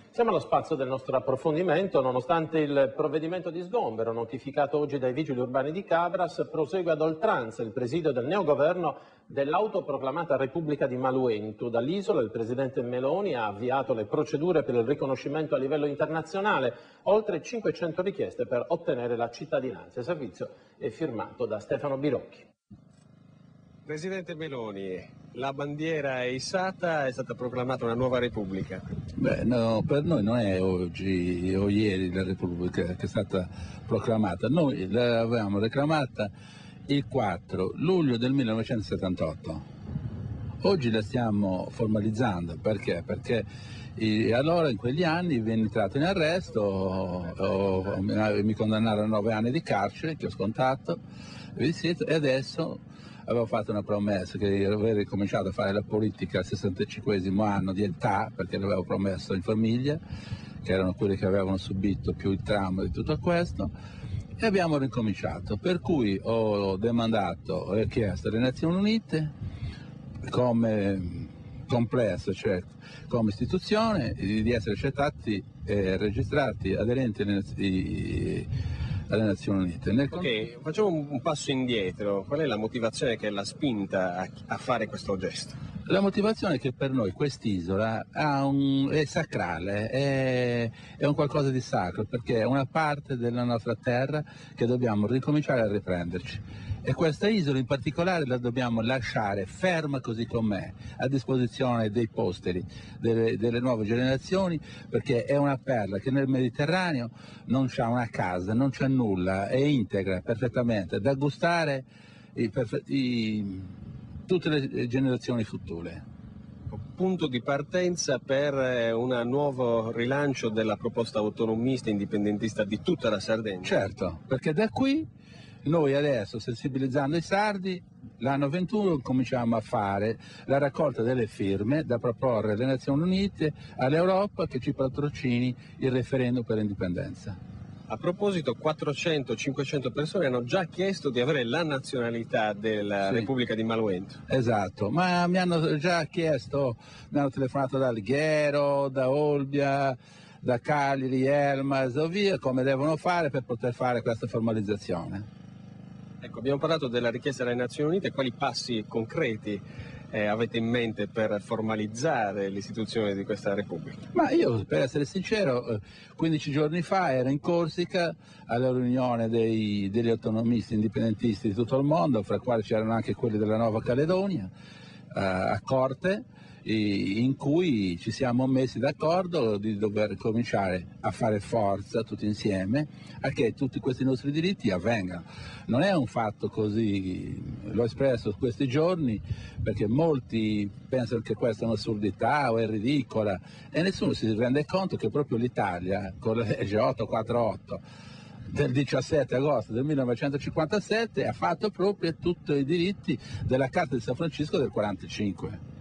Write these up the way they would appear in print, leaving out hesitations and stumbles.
Siamo allo spazio del nostro approfondimento. Nonostante il provvedimento di sgombero notificato oggi dai vigili urbani di Cabras, prosegue ad oltranza il presidio del neogoverno dell'autoproclamata Repubblica di Maluentu. Dall'isola il presidente Meloni ha avviato le procedure per il riconoscimento a livello internazionale, oltre 500 richieste per ottenere la cittadinanza. Il servizio è firmato da Stefano Birocchi. Presidente Meloni, la bandiera è issata, è stata proclamata una nuova Repubblica. Beh, no, per noi non è oggi o ieri la Repubblica che è stata proclamata, noi l'avevamo reclamata il 4 luglio del 1978. Oggi la stiamo formalizzando, perché? Perché allora in quegli anni venne entrato in arresto, mi condannarono a 9 anni di carcere che ho scontato e adesso avevo fatto una promessa che avrei ricominciato a fare la politica al 65esimo anno di età, perché l'avevo promesso in famiglia, che erano quelli che avevano subito più il trauma di tutto questo, e abbiamo ricominciato. Per cui ho chiesto alle Nazioni Unite come complesso, cioè come istituzione, di essere accettati e registrati aderenti alle Nazioni Unite. Ok, facciamo un passo indietro. Qual è la motivazione che l'ha spinta a fare questo gesto? La motivazione è che per noi quest'isola è sacrale, è un qualcosa di sacro, perché è una parte della nostra terra che dobbiamo ricominciare a riprenderci. E questa isola in particolare la dobbiamo lasciare ferma così com'è, a disposizione dei posteri, delle nuove generazioni, perché è una perla che nel Mediterraneo non c'ha una casa, non c'è nulla, è integra perfettamente, da gustare tutte le generazioni future. Punto di partenza per un nuovo rilancio della proposta autonomista indipendentista di tutta la Sardegna. Certo, perché da qui noi adesso, sensibilizzando i sardi, l'anno 21 cominciamo a fare la raccolta delle firme da proporre alle Nazioni Unite, all'Europa, che ci patrocini il referendum per l'indipendenza. A proposito, 400-500 persone hanno già chiesto di avere la nazionalità della Repubblica di Maluentu. Esatto, ma mi hanno già chiesto, mi hanno telefonato da Alghero, da Olbia, da Cagliari, Elmas o via, come devono fare per poter fare questa formalizzazione. Ecco, abbiamo parlato della richiesta alle Nazioni Unite, quali passi concreti avete in mente per formalizzare l'istituzione di questa Repubblica? Ma io, per essere sincero, 15 giorni fa ero in Corsica alla riunione degli autonomisti indipendentisti di tutto il mondo, fra i quali c'erano anche quelli della Nuova Caledonia, a Corte, in cui ci siamo messi d'accordo di dover cominciare a fare forza tutti insieme a che tutti questi nostri diritti avvengano. Non è un fatto così, l'ho espresso questi giorni perché molti pensano che questa è un'assurdità o è ridicola e nessuno si rende conto che proprio l'Italia con la legge 848 del 17 agosto del 1957 ha fatto proprio tutti i diritti della Carta di San Francisco del 1945.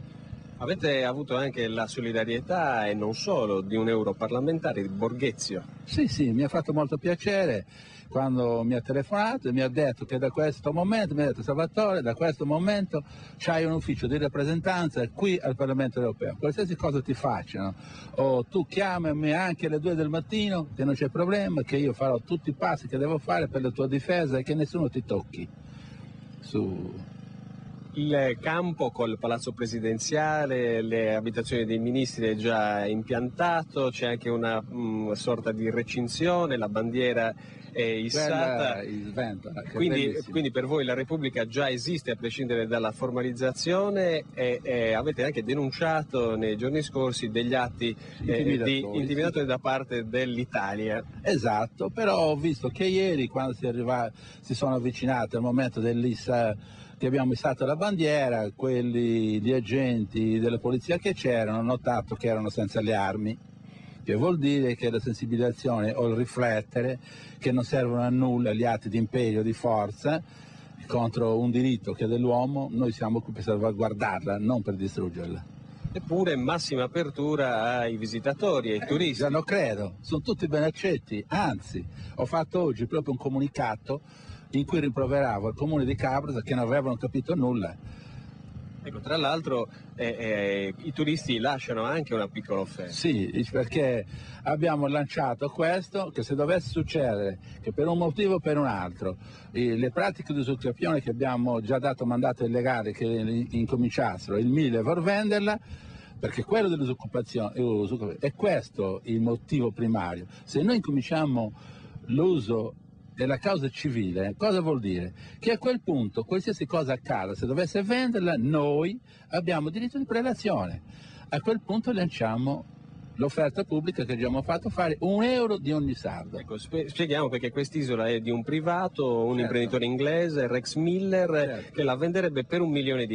Avete avuto anche la solidarietà e non solo di un europarlamentare, di Borghezio. Sì, mi ha fatto molto piacere quando mi ha telefonato e mi ha detto che da questo momento, mi ha detto Salvatore, da questo momento c'hai un ufficio di rappresentanza qui al Parlamento europeo, qualsiasi cosa ti facciano, o tu chiamami anche alle 2 del mattino che non c'è problema, che io farò tutti i passi che devo fare per la tua difesa e che nessuno ti tocchi. Il campo col palazzo presidenziale, le abitazioni dei ministri è già impiantato, c'è anche una sorta di recinzione, la bandiera è issata. Quindi per voi la Repubblica già esiste a prescindere dalla formalizzazione e avete anche denunciato nei giorni scorsi degli atti di intimidatori da parte dell'Italia. Esatto, però ho visto che ieri quando si sono avvicinati al momento che abbiamo issato la bandiera, gli agenti della polizia che c'erano hanno notato che erano senza le armi, che vuol dire che la sensibilizzazione o il riflettere che non servono a nulla gli atti di imperio, di forza contro un diritto che è dell'uomo, noi siamo qui per salvaguardarla, non per distruggerla. Eppure massima apertura ai visitatori, ai turisti. Non credo, sono tutti ben accetti, anzi ho fatto oggi proprio un comunicato in cui rimproveravo al comune di Cabras che non avevano capito nulla. Ecco, tra l'altro i turisti lasciano anche una piccola offerta. Sì, perché abbiamo lanciato questo, che se dovesse succedere, che per un motivo o per un altro, le pratiche di usucapione che abbiamo già dato mandato illegale che incominciassero, il 1000 per venderla, perché quello dell'usucazione, è questo il motivo primario. Se noi incominciamo l'uso della causa civile, cosa vuol dire? Che a quel punto, qualsiasi cosa accada, se dovesse venderla, noi abbiamo diritto di prelazione. A quel punto lanciamo l'offerta pubblica che abbiamo fatto fare €1 di ogni sardo. Ecco, spieghiamo perché quest'isola è di un privato, un Certo. imprenditore inglese, Rex Miller, Certo. che la venderebbe per €1 milione.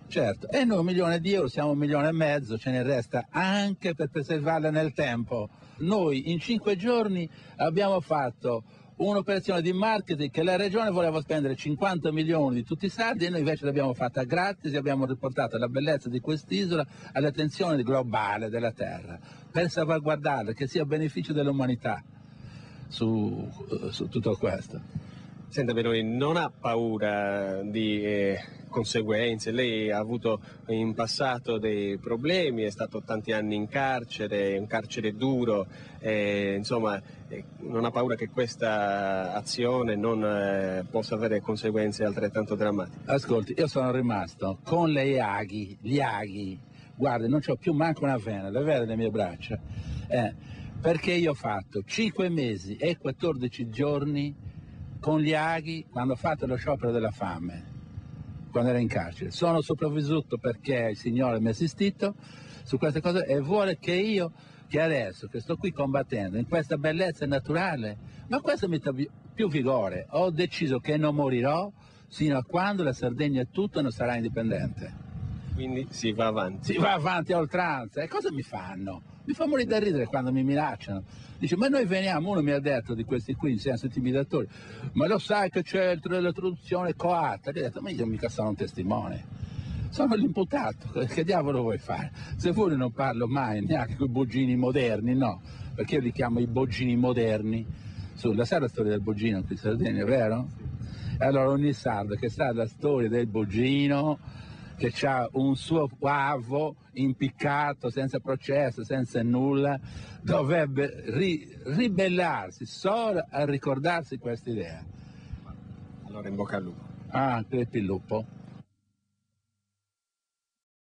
Certo, e noi €1 milione, siamo €1,5 milioni, ce ne resta anche per preservarla nel tempo. Noi in 5 giorni abbiamo fatto un'operazione di marketing che la regione voleva spendere 50 milioni di tutti i sardi e noi invece l'abbiamo fatta gratis e abbiamo riportato la bellezza di quest'isola all'attenzione globale della terra per salvaguardarla, che sia a beneficio dell'umanità su tutto questo. Senta Meloni, non ha paura di conseguenze? Lei ha avuto in passato dei problemi, è stato tanti anni in carcere, un carcere duro, insomma non ha paura che questa azione non possa avere conseguenze altrettanto drammatiche? Ascolti, io sono rimasto con gli aghi, guarda, non c'ho più manco una vena, le vede le mie braccia, perché io ho fatto 5 mesi e 14 giorni con gli aghi quando ho fatto lo sciopero della fame, quando ero in carcere. Sono sopravvissuto perché il Signore mi ha assistito su queste cose e vuole che io, che adesso che sto qui combattendo in questa bellezza naturale, ma questo mi dà più vigore, ho deciso che non morirò sino a quando la Sardegna tutta non sarà indipendente. Quindi si va avanti. Si va avanti a oltranza. E cosa mi fanno? Mi fa morire da ridere quando mi minacciano. Dice, ma noi veniamo, uno mi ha detto di questi qui, senza intimidatori, ma lo sai che c'è la traduzione coatta? Gli ho detto, ma io mica sono un testimone. Sono l'imputato, che diavolo vuoi fare? Se vuoi non parlo mai neanche con i boggini moderni, no, perché io li chiamo i boggini moderni. La sai la storia del boggino qui in Sardegna, vero? Allora ogni sardo che sa la storia del boggino, che ha un suo avo impiccato, senza processo, senza nulla, dovrebbe ribellarsi solo a ricordarsi questa idea. Allora in bocca al lupo. Ah, crepi il lupo.